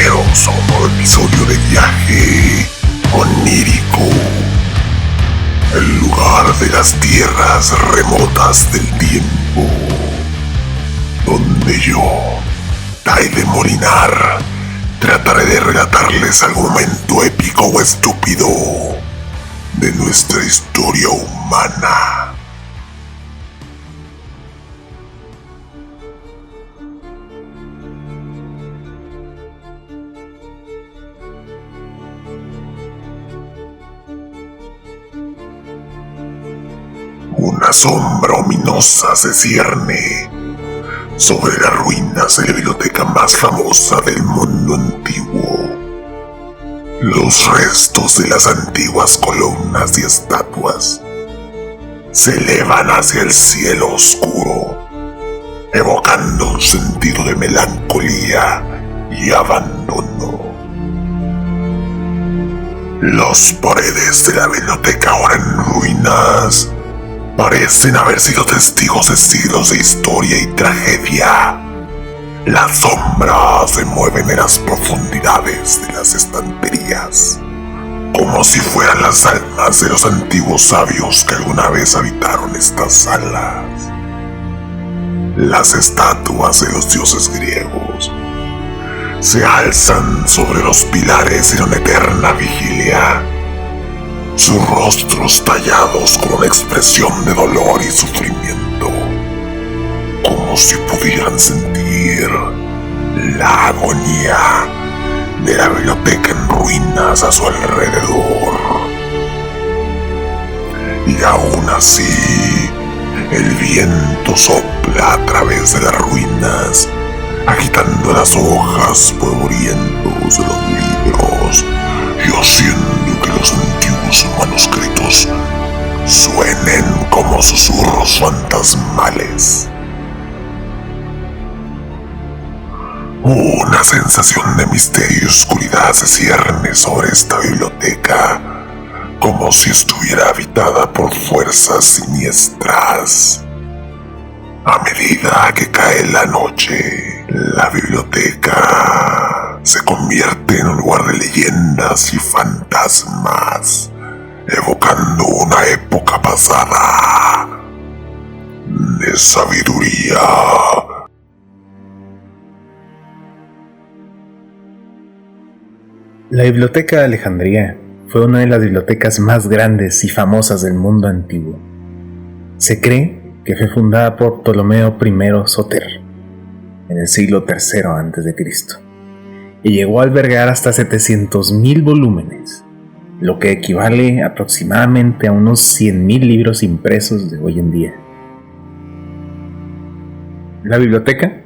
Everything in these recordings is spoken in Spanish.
Bienvenidos a un nuevo episodio de Viaje Onírico, el lugar de las tierras remotas del tiempo, donde yo, Tai de Molinar, trataré de relatarles algún momento épico o estúpido de nuestra historia humana. Una sombra ominosa se cierne sobre las ruinas de la biblioteca más famosa del mundo antiguo. Los restos de las antiguas columnas y estatuas se elevan hacia el cielo oscuro, evocando un sentido de melancolía y abandono. Las paredes de la biblioteca, ahora en ruinas, parecen haber sido testigos de siglos de historia y tragedia. Las sombras se mueven en las profundidades de las estanterías, como si fueran las almas de los antiguos sabios que alguna vez habitaron estas salas. Las estatuas de los dioses griegos se alzan sobre los pilares en una eterna vigilia, sus rostros tallados con una expresión de dolor y sufrimiento, como si pudieran sentir la agonía de la biblioteca en ruinas a su alrededor. Y aún así, el viento sopla a través de las ruinas, agitando las hojas polvorientos de los libros y haciendo que los antiguos manuscritos suenen como susurros fantasmales. Una sensación de misterio y oscuridad se cierne sobre esta biblioteca, como si estuviera habitada por fuerzas siniestras. A medida que cae la noche, la biblioteca se convierte en un lugar de leyendas y fantasmas, evocando una época pasada de sabiduría. La Biblioteca de Alejandría fue una de las bibliotecas más grandes y famosas del mundo antiguo. Se cree que fue fundada por Ptolomeo I Sóter en el siglo III a.C. y llegó a albergar hasta 700.000 volúmenes, lo que equivale aproximadamente a unos 100.000 libros impresos de hoy en día. La biblioteca,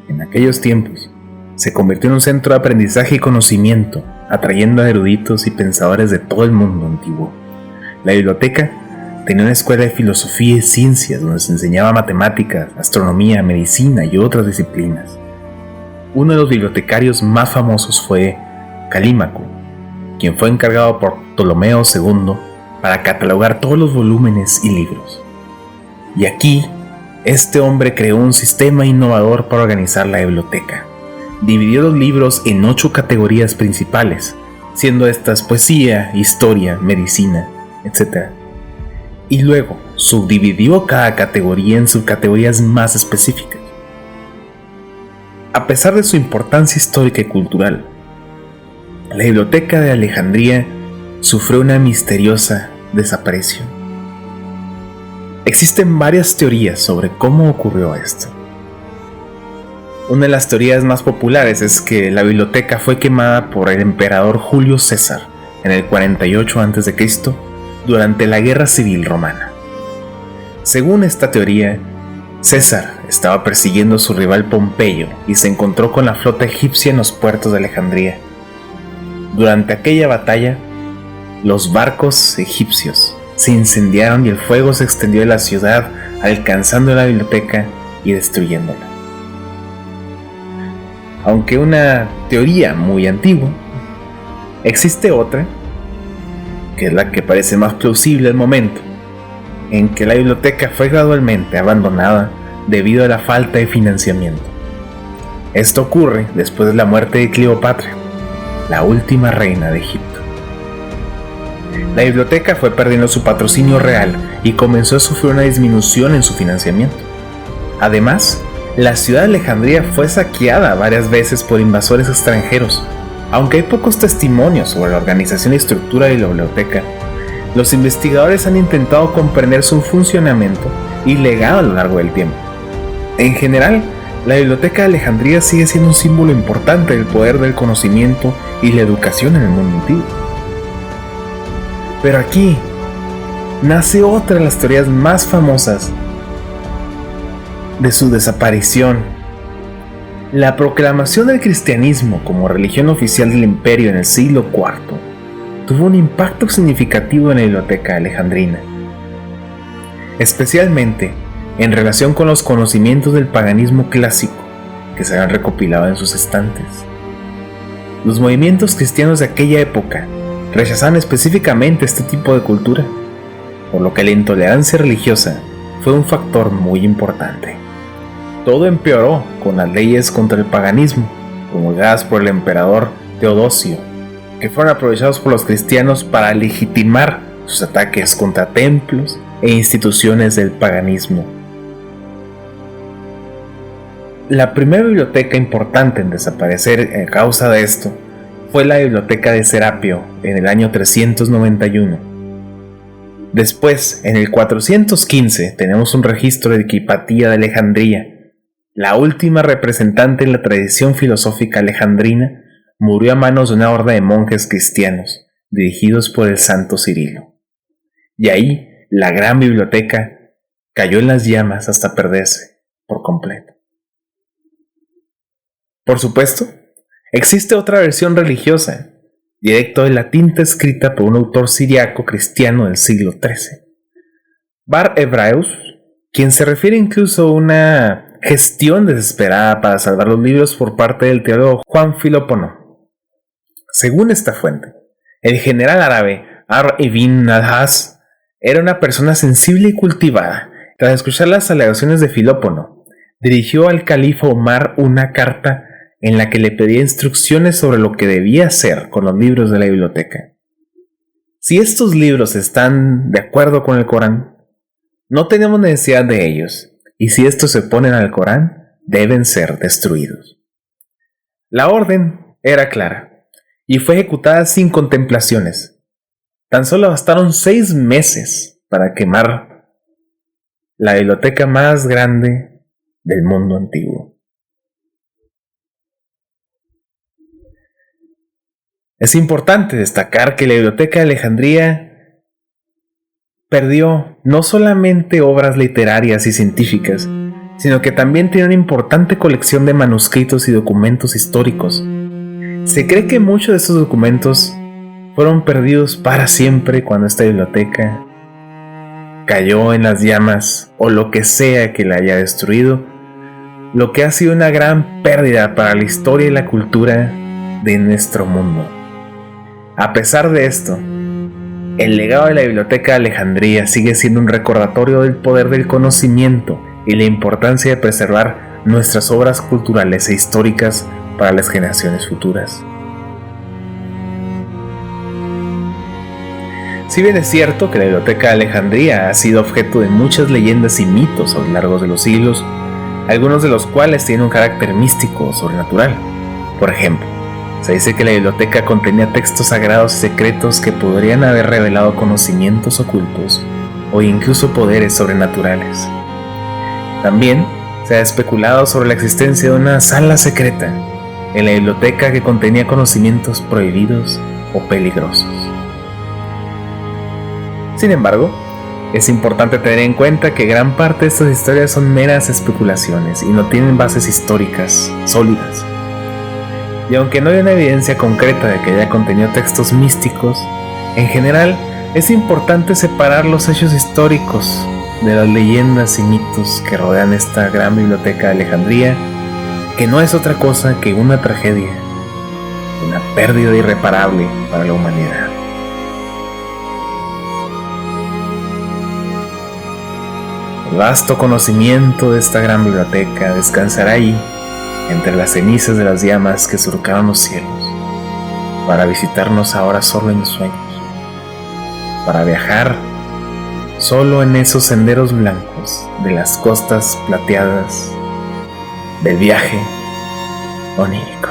en aquellos tiempos, se convirtió en un centro de aprendizaje y conocimiento, atrayendo a eruditos y pensadores de todo el mundo antiguo. La biblioteca tenía una escuela de filosofía y ciencias donde se enseñaba matemáticas, astronomía, medicina y otras disciplinas. Uno de los bibliotecarios más famosos fue Calímaco, quien fue encargado por Ptolomeo II para catalogar todos los volúmenes y libros. Y aquí, este hombre creó un sistema innovador para organizar la biblioteca. Dividió los libros en 8 categorías principales, siendo estas poesía, historia, medicina, etc. Y luego subdividió cada categoría en subcategorías más específicas. A pesar de su importancia histórica y cultural, la Biblioteca de Alejandría sufrió una misteriosa desaparición. Existen varias teorías sobre cómo ocurrió esto. Una de las teorías más populares es que la biblioteca fue quemada por el emperador Julio César en el 48 a.C. durante la Guerra Civil Romana. Según esta teoría, César estaba persiguiendo a su rival Pompeyo y se encontró con la flota egipcia en los puertos de Alejandría. Durante aquella batalla, los barcos egipcios se incendiaron y el fuego se extendió de la ciudad, alcanzando la biblioteca y destruyéndola. Aunque una teoría muy antigua, existe otra, que es la que parece más plausible al momento, en que la biblioteca fue gradualmente abandonada debido a la falta de financiamiento. Esto ocurre después de la muerte de Cleopatra, la última reina de Egipto. La biblioteca fue perdiendo su patrocinio real y comenzó a sufrir una disminución en su financiamiento. Además, la ciudad de Alejandría fue saqueada varias veces por invasores extranjeros. Aunque hay pocos testimonios sobre la organización y estructura de la biblioteca, los investigadores han intentado comprender su funcionamiento y legado a lo largo del tiempo. En general, la Biblioteca de Alejandría sigue siendo un símbolo importante del poder del conocimiento y la educación en el mundo antiguo. Pero aquí nace otra de las teorías más famosas de su desaparición. La proclamación del cristianismo como religión oficial del imperio en el siglo IV tuvo un impacto significativo en la Biblioteca Alejandrina, especialmente en relación con los conocimientos del paganismo clásico que se habían recopilado en sus estantes. Los movimientos cristianos de aquella época rechazaban específicamente este tipo de cultura, por lo que la intolerancia religiosa fue un factor muy importante. Todo empeoró con las leyes contra el paganismo, promulgadas por el emperador Teodosio, que fueron aprovechados por los cristianos para legitimar sus ataques contra templos e instituciones del paganismo. La primera biblioteca importante en desaparecer a causa de esto fue la biblioteca de Serapio en el año 391. Después, en el 415, tenemos un registro de Hipatía de Alejandría. La última representante en la tradición filosófica alejandrina murió a manos de una horda de monjes cristianos, dirigidos por el santo Cirilo. Y ahí, la gran biblioteca cayó en las llamas hasta perderse por completo. Por supuesto, existe otra versión religiosa, directo de la tinta escrita por un autor siriaco cristiano del siglo XIII, Bar Hebraeus, quien se refiere incluso a una gestión desesperada para salvar los libros por parte del teólogo Juan Filópono. Según esta fuente, el general árabe Amr ibn al-As era una persona sensible y cultivada. Tras escuchar las alegaciones de Filópono, dirigió al califa Omar una carta en la que le pedía instrucciones sobre lo que debía hacer con los libros de la biblioteca. Si estos libros están de acuerdo con el Corán, no tenemos necesidad de ellos, y si estos se oponen al Corán, deben ser destruidos. La orden era clara, y fue ejecutada sin contemplaciones. Tan solo bastaron 6 meses para quemar la biblioteca más grande del mundo antiguo. Es importante destacar que la Biblioteca de Alejandría perdió no solamente obras literarias y científicas, sino que también tiene una importante colección de manuscritos y documentos históricos. Se cree que muchos de estos documentos fueron perdidos para siempre cuando esta biblioteca cayó en las llamas o lo que sea que la haya destruido, lo que ha sido una gran pérdida para la historia y la cultura de nuestro mundo. A pesar de esto, el legado de la Biblioteca de Alejandría sigue siendo un recordatorio del poder del conocimiento y la importancia de preservar nuestras obras culturales e históricas para las generaciones futuras. Si bien es cierto que la Biblioteca de Alejandría ha sido objeto de muchas leyendas y mitos a lo largo de los siglos, algunos de los cuales tienen un carácter místico o sobrenatural. Por ejemplo, se dice que la biblioteca contenía textos sagrados y secretos que podrían haber revelado conocimientos ocultos o incluso poderes sobrenaturales. También se ha especulado sobre la existencia de una sala secreta en la biblioteca que contenía conocimientos prohibidos o peligrosos. Sin embargo, es importante tener en cuenta que gran parte de estas historias son meras especulaciones y no tienen bases históricas sólidas. Y aunque no hay una evidencia concreta de que haya contenido textos místicos, en general es importante separar los hechos históricos de las leyendas y mitos que rodean esta gran biblioteca de Alejandría, que no es otra cosa que una tragedia, una pérdida irreparable para la humanidad. El vasto conocimiento de esta gran biblioteca descansará ahí, entre las cenizas de las llamas que surcaron los cielos, para visitarnos ahora solo en sueños, para viajar solo en esos senderos blancos de las costas plateadas del viaje onírico.